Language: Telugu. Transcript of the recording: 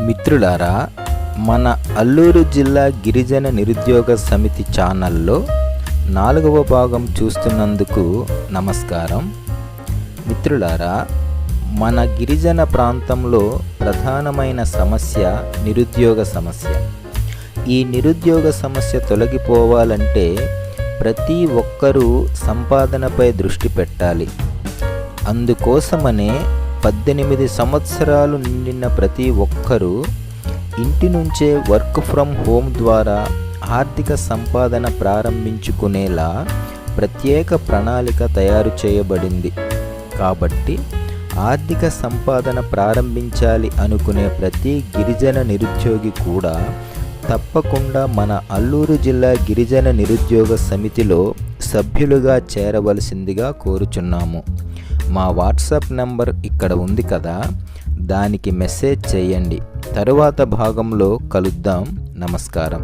మిత్రులారా, మన అల్లూరు జిల్లా గిరిజన నిరుద్యోగ సమితి ఛానల్లో 4వ భాగం చూస్తున్నందుకు నమస్కారం. మిత్రులారా, మన గిరిజన ప్రాంతంలో ప్రధానమైన సమస్య నిరుద్యోగ సమస్య. ఈ నిరుద్యోగ సమస్య తొలగిపోవాలంటే ప్రతి ఒక్కరూ సంపాదనపై దృష్టి పెట్టాలి. అందుకోసమనే 18 సంవత్సరాలు నిండిన ప్రతి ఒక్కరూ ఇంటి నుంచే వర్క్ ఫ్రమ్ హోమ్ ద్వారా ఆర్థిక సంపాదన ప్రారంభించుకునేలా ప్రత్యేక ప్రణాళిక తయారు చేయబడింది. కాబట్టి ఆర్థిక సంపాదన ప్రారంభించాలి అనుకునే ప్రతి గిరిజన నిరుద్యోగి కూడా తప్పకుండా మన అల్లూరు జిల్లా గిరిజన నిరుద్యోగ సమితిలో సభ్యులుగా చేరవలసిందిగా కోరుచున్నాము. మా వాట్సాప్ నంబర్ ఇక్కడ ఉంది కదా, దానికి మెసేజ్ చేయండి. తరువాత భాగంలో కలుద్దాం. నమస్కారం.